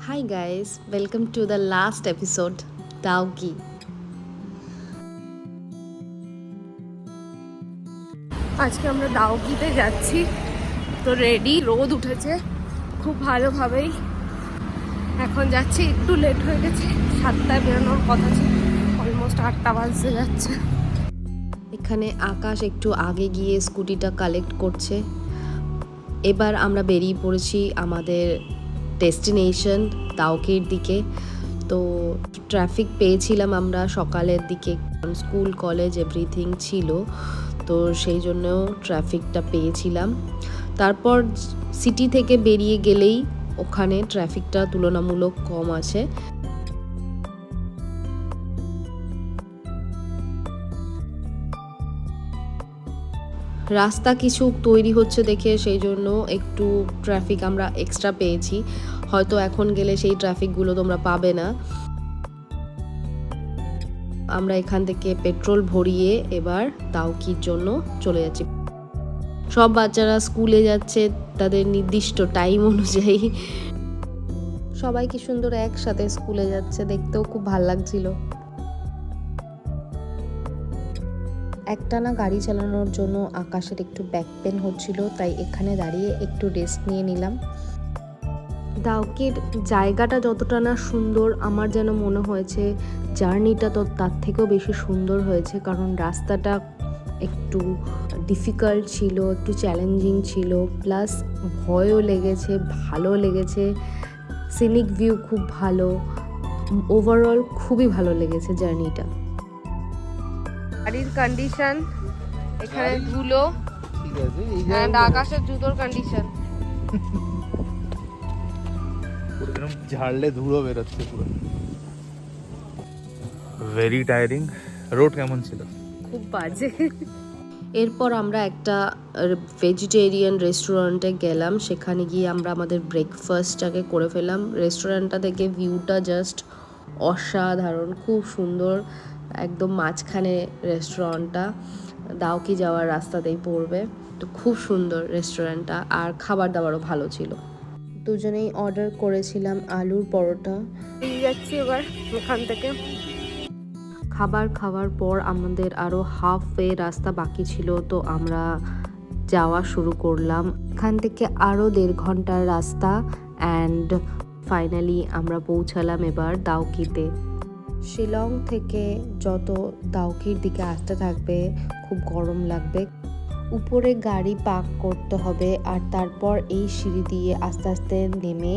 Hi guys, welcome to the last episode, Daoki. আজকে আমরা দাওকিতে যাচ্ছি, তো রেডি, রোদ উঠেছে খুব ভালোভাবেই। এখন যাচ্ছি, একটু লেট হয়ে গেছে, 7টায় বেরোনোর কথা ছিল, অলমোস্ট 8টা বাজতে যাচ্ছে। এখানে আকাশ একটু আগে গিয়ে স্কুটিটা কালেক্ট করছে। এবার আমরা বেরিয়ে পড়েছি আমাদের ডেস্টিনেশন দাওকির দিকে। তো ট্রাফিক পেয়েছিলাম আমরা সকালের দিকে, স্কুল কলেজ এভরিথিং ছিল, তো সেই জন্যও ট্রাফিকটা পেয়েছিলাম। তারপর সিটি থেকে বেরিয়ে গেলেই ওখানে ট্রাফিকটা তুলনামূলক কম আছে। রাস্তা কিছু তৈরি হচ্ছে দেখে সেই জন্য একটু ট্রাফিক আমরা এক্সট্রা পেয়েছি, হয়তো এখন গেলে সেই ট্রাফিকগুলো তোমরা পাবে না। আমরা এখান থেকে পেট্রোল ভরিয়ে এবার দাওকির জন্য চলে যাচ্ছি। সব বাচ্চারা স্কুলে যাচ্ছে তাদের নির্দিষ্ট টাইম অনুযায়ী, সবাই কি সুন্দর একসাথে স্কুলে যাচ্ছে, দেখতেও খুব ভালো লাগছিল। একটানা গাড়ি চালানোর জন্য আকাশের একটু ব্যাক পেন হচ্ছিল, তাই এখানে দাঁড়িয়ে একটু রেস্ট নিয়ে নিলাম। দাওকির জায়গাটা যতটা না সুন্দর, আমার যেন মনে হয়েছে জার্নিটা তো তার থেকেও বেশি সুন্দর হয়েছে, কারণ রাস্তাটা একটু ডিফিকাল্ট ছিল, একটু চ্যালেঞ্জিং ছিল, প্লাস ভয়ও লেগেছে, ভালো লেগেছে, সিনিক ভিউ খুব ভালো, ওভারঅল খুবই ভালো লেগেছে জার্নিটা। গাড়ির কন্ডিশন, এখানে ধুলো, এন্ড আকাশের জুতোর কন্ডিশন। ঝাড়লে ধুলো বেরোচ্ছে পুরো। Very tiring. রোড কেমন ছিল? খুব বাজে। এরপর আমরা একটা ভেজিটেরিয়ান রেস্টুরেন্টে গেলাম, সেখানে গিয়ে আমরা আমাদের ব্রেকফাস্টটাকে করে ফেলাম। রেস্টুরেন্টটা থেকে ভিউটা জাস্ট অসাধারণ, খুব সুন্দর, একদম মাঝখানে রেস্টুরেন্টটা, দাওকি যাওয়ার রাস্তাতেই পড়বে, তো খুব সুন্দর রেস্টুরেন্টটা, আর খাবার দাবারও ভালো ছিল। দুজনেই অর্ডার করেছিলাম আলুর পরোটা। যাচ্ছি এবার এখান থেকে। খাবার খাওয়ার পর আমাদের আরও হাফ ওয়ে রাস্তা বাকি ছিল, তো আমরা যাওয়া শুরু করলাম। এখান থেকে আরও 1.5 ঘন্টার রাস্তা, অ্যান্ড ফাইনালি আমরা পৌঁছালাম এবার দাওকিতে। শিলং থেকে যত দাওকির দিকে আসতে থাকবে খুব গরম লাগবে, উপরে গাড়ি পার্ক করতে হবে, আর তারপর এই সিঁড়ি দিয়ে আস্তে আস্তে নেমে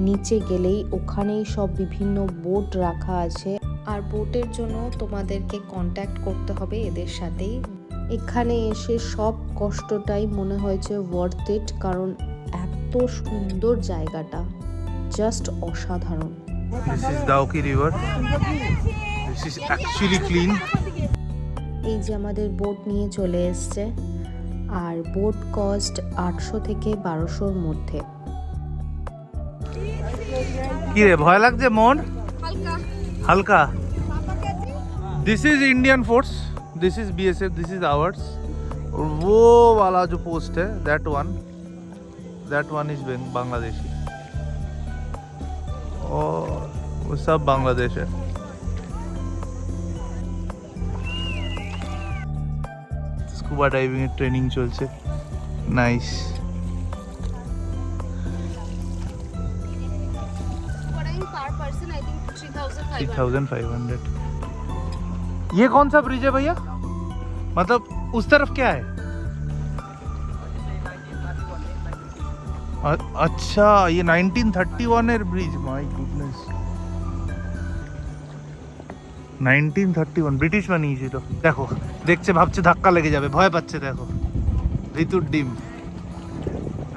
নিচে গেলেই ওখানেই সব বিভিন্ন বোট রাখা আছে, আর বোটের জন্য তোমাদেরকে কন্ট্যাক্ট করতে হবে এদের সাথেই। এখানে এসে সব কষ্টটাই মনে হয়েছে ওয়ার্থ ইট, কারণ এত সুন্দর জায়গাটা, জাস্ট অসাধারণ। This is Daoki River. This is actually clean. এই যে আমাদের বোট নিয়ে চলে এসছে, আর বোট কস্ট 800 থেকে 1200-র মধ্যে। কি রে, ভয় লাগছে মন? হালকা। This is Indian force. This is BSF. This is ours. और वो वाला जो पोस्ट है, that one is Bangladeshi. और वो सब बांग्लादेश है। स्कूबा डाइविंग এর ট্রেনিং চলছে। নাইস। पर पर्सन आई थिंक 3500। ये कौन सा ब्रिज है भैया? मतलब उस तरफ क्या है? अच्छा, ये 1931 এর ব্রিজ। মাই গুডনেস, 1931 ব্রিটিশ বানিয়েছিল। দেখো, দেখছে ভাবছে ধাক্কা লেগে যাবে, ভয় পাচ্ছে। দেখো ঋতুর ডিম,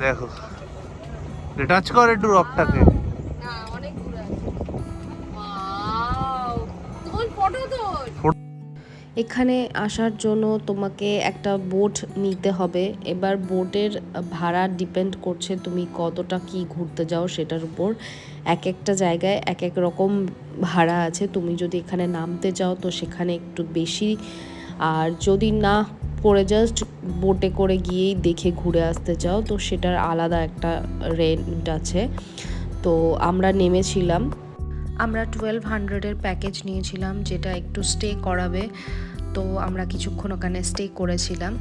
দেখো টাচ কর একটু রকটাকে। অনেক দূরে আছে। ওয়াও, তোর ফটো তোর। এখানে আসার জন্য তোমাকে একটা বোট নিতে হবে। এবার বোটের ভাড়া ডিপেন্ড করছে তুমি কতটা কি ঘুরতে যাও সেটার উপর, এক একটা জায়গায় এক এক রকম ভাড়া আছে। তুমি যদি এখানে নামতে চাও তো সেখানে একটু বেশি, আর যদি না পরে জাস্ট বোটে করে গিয়েই দেখে ঘুরে আসতে চাও তো সেটার আলাদা একটা রেন্ট আছে। তো আমরা নেমেছিলাম। আমরা 1200-এর প্যাকেজ নিয়েছিলাম, যেটা একটু স্টে করাবে। তো আমরা কিছুক্ষণ ওখানে স্টে করেছিলাম।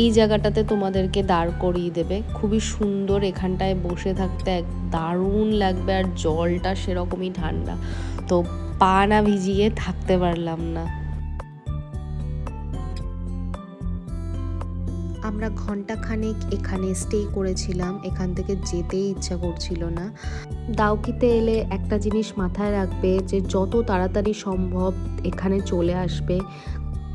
এই জায়গাটাতে তোমাদেরকে দাঁড় করিয়ে দেবে, খুবই সুন্দর। এখানটায় বসে থাকতে দারুণ লাগবে, আর জলটা সেরকমই ঠান্ডা, তো পা না ভিজিয়ে থাকতে পারলাম না। আমরা ঘন্টাখানেক এখানে স্টে করেছিলাম, এখান থেকে যেতেই ইচ্ছা করছিল না। ডাউকিতে এলে একটা জিনিস মাথায় রাখবে, যে যত তাড়াতাড়ি সম্ভব এখানে চলে আসবে।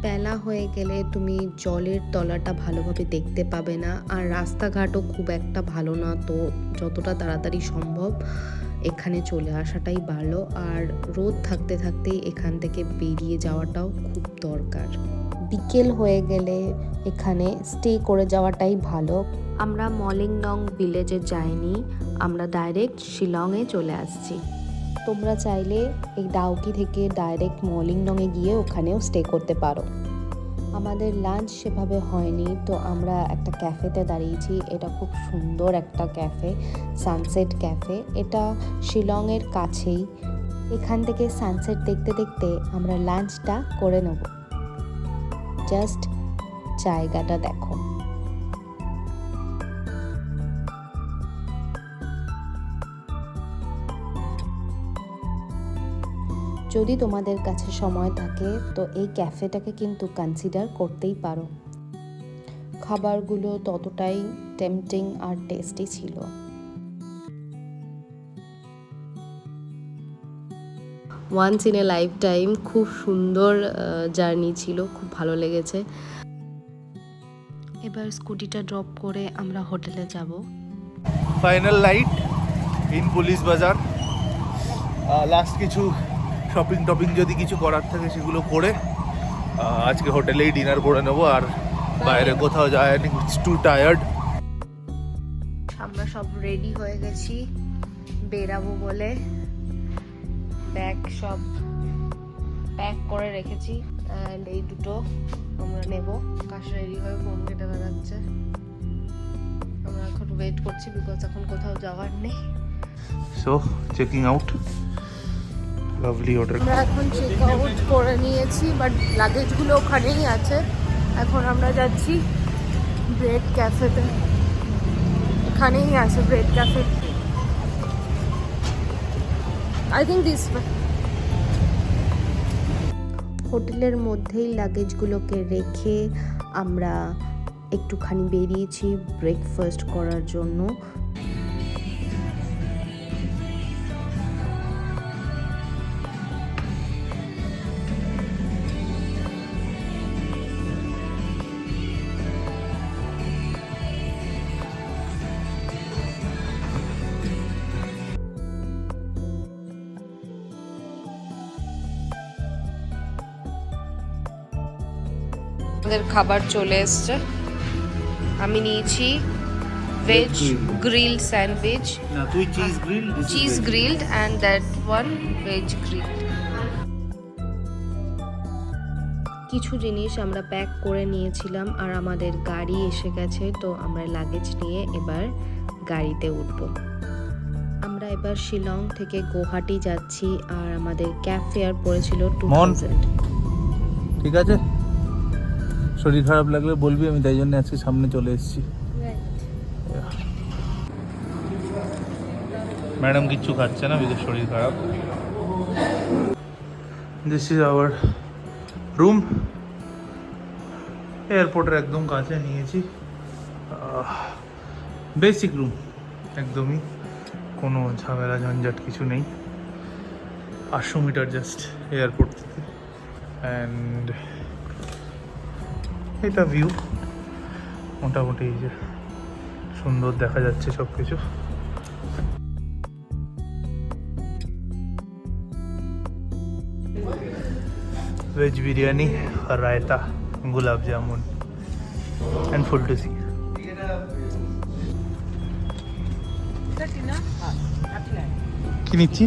বেলা হয়ে গেলে তুমি জলের তলাটা ভালোভাবে দেখতে পাবে না, আর রাস্তাঘাটও খুব একটা ভালো না, তো যতটা তাড়াতাড়ি সম্ভব এখানে চলে আসাটাই ভালো। আর রোদ থাকতে থাকতেই এখান থেকে বেরিয়ে যাওয়াটাও খুব দরকার। বিকেল হয়ে গেলে এখানে স্টে করে যাওয়াটাই ভালো। আমরা মলিংনং ভিলেজে যাইনি, আমরা ডাইরেক্ট শিলংয়ে চলে আসছি। তোমরা চাইলে এই ডাউকি থেকে ডাইরেক্ট মলিংনংয়ে গিয়ে ওখানেও স্টে করতে পারো। আমাদের লাঞ্চ সেভাবে হয়নি, তো আমরা একটা ক্যাফেতে দাঁড়িয়েছি। এটা খুব সুন্দর একটা ক্যাফে, সানসেট ক্যাফে। এটা শিলংয়ের কাছেই। এখান থেকে সানসেট দেখতে দেখতে আমরা লাঞ্চটা করে নেব। জাস্ট জায়গাটা দেখো। যদি তোমাদের কাছে সময় থাকে তো এই ক্যাফেটাকে কিন্তু কনসিডার করতেই পারো। খাবারগুলো ততটাই টেম্পটিং আর টেস্টি ছিল। Once in a lifetime খুব সুন্দর জার্নি ছিল, খুব ভালো লেগেছে। এবার স্কুটিটা ড্রপ করে আমরা হোটেলে যাব। ফাইনাল নাইট ইন পুলিশ বাজার। লাস্ট কিছু শপিং টপিং যদি কিছু করার থাকে সেগুলো করে আজকে হোটেলেই ডিনার করে নেবো, আর বাইরে কোথাও যায়নি, ইটস টু টায়ার্ড। আমরা সব রেডি হয়ে গেছি বেরাবো বলে। ব্যাগ সব প্যাক করে রেখেছি, অ্যান্ড এই দুটো আমরা নেব। কাশ রেডি হয়ে ফোন কেটে বেড়াচ্ছে। আমরা এখন ওয়েট করছি, বিকজ এখন কোথাও যাওয়ার নেই। So checking out. Lovely hotel. আমরা এখন চেক আউট করে নিয়েছি, বাট লাগেজগুলো ওখানেই আছে। এখন আমরা যাচ্ছি ব্রেড ক্যাফেতে। এখানেই আছে bread cafe, I think this. হোটেলের মধ্যেই লাগেজগুলোকে রেখে আমরা একটুখানি বেরিয়েছি ব্রেকফাস্ট করার জন্য। আমাদের খাবার চলে এসছে। আমি নিয়েছি ভেজ গ্রিল স্যান্ডউইচ, না তুই cheese grill, cheese grilled, and that one veg grill. কিছু জিনিস আমরা প্যাক করে নিয়েছিলাম, আর আমাদের গাড়ি এসে গেছে, তো আমরা লাগেজ নিয়ে এবার গাড়িতে উঠব। আমরা এবার শিলং থেকে গুয়াহাটি যাচ্ছি, আর আমাদের ক্যাব ফেয়ার পড়েছিল 2000। ঠিক আছে, শরীর খারাপ লাগলে বলবি, আমি তাই জন্য আজকে সামনে চলে এসেছি। ম্যাডাম কিচ্ছু খাচ্ছে না, বিকজ শরীর খারাপ। This is our room. এয়ারপোর্টের একদম কাছে নিয়েছি। বেসিক রুম, একদমই কোনো ঝামেলা ঝঞ্ঝাট কিছু নেই। 500 মিটার জাস্ট এয়ারপোর্ট থেকে। অ্যান্ড এটা ভিউ মোটামুটি এই যে সুন্দর দেখা যাচ্ছে সব কিছু। ভেজ বিরিয়ানি আর রায়তা, গুলাব জামুন অ্যান্ড ফুল টু সি। কি নিচ্ছি?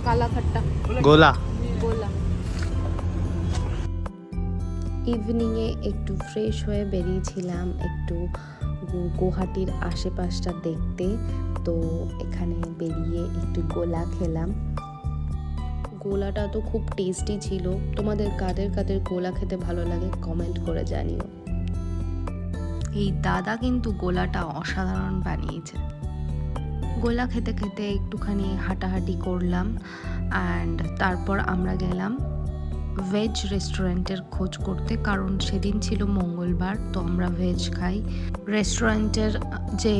কালা খাট্টা গোলা। গোলা। ইভিনিংয়ে একটু ফ্রেশ হয়ে বেরিয়েছিলাম একটু গুয়াহাটির আশেপাশটা দেখতে। তো এখানে বেরিয়ে একটু গোলা খেলাম। গোলাটা তো খুব টেস্টি ছিল। তোমাদের কাদের কাদের গোলা খেতে ভালো লাগে কমেন্ট করে জানিও। এই দাদা কিন্তু গোলাটা অসাধারণ বানিয়েছে। গোলা খেতে খেতে একটুখানি হাঁটাহাঁটি করলাম অ্যান্ড তারপর আমরা গেলাম ভেজ রেস্টুরেন্টের খোঁজ করতে, কারণ সেদিন ছিল মঙ্গলবার, তো আমরা ভেজ খাই। রেস্টুরেন্টের যে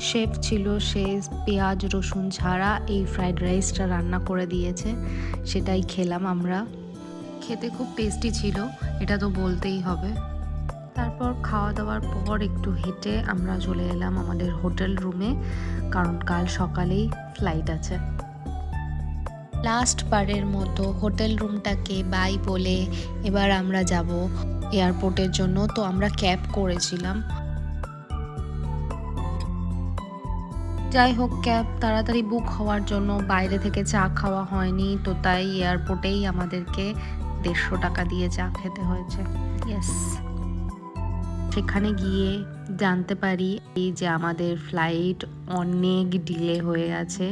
শেফ ছিল সে পেঁয়াজ রসুন ছাড়া এই ফ্রাইড রাইসটা রান্না করে দিয়েছে, সেটাই খেলাম আমরা। খেতে খুব টেস্টি ছিল, এটা তো বলতেই হবে। তারপর খাওয়া দাওয়ার পর একটু হেঁটে আমরা চলে এলাম আমাদের হোটেল রুমে, কারণ কাল সকালেই ফ্লাইট আছে। লাস্ট বারের মতো হোটেল রুমটাকে বাই বলে এবার আমরা যাব এয়ারপোর্টের জন্য। তো আমরা ক্যাব করেছিলাম, যাই হোক ক্যাব তাড়াতাড়ি বুক হওয়ার জন্য বাইরে থেকে চা খাওয়া হয়নি, তো তাই এয়ারপোর্টেই আমাদেরকে 150 টাকা দিয়ে চা খেতে হয়েছে। ইয়েস, সেখানে গিয়ে জানতে পারি এই যে আমাদের ফ্লাইট অনেক ডিলে হয়ে আছে।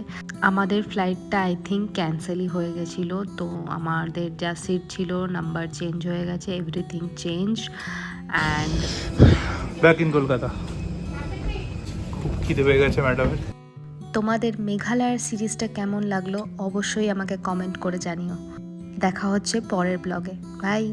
আমাদের ফ্লাইটটা আই থিঙ্ক ক্যান্সেলই হয়ে গেছিলো, তো আমাদের যা সিট ছিল নাম্বার চেঞ্জ হয়ে গেছে, everything change and back in Kolkata. খুব খিদে পেয়ে গেছে ম্যাডামের। তোমাদের মেঘালয়ের সিরিজটা কেমন লাগলো অবশ্যই আমাকে কমেন্ট করে জানিও। দেখা হচ্ছে পরের ব্লগে। বাই।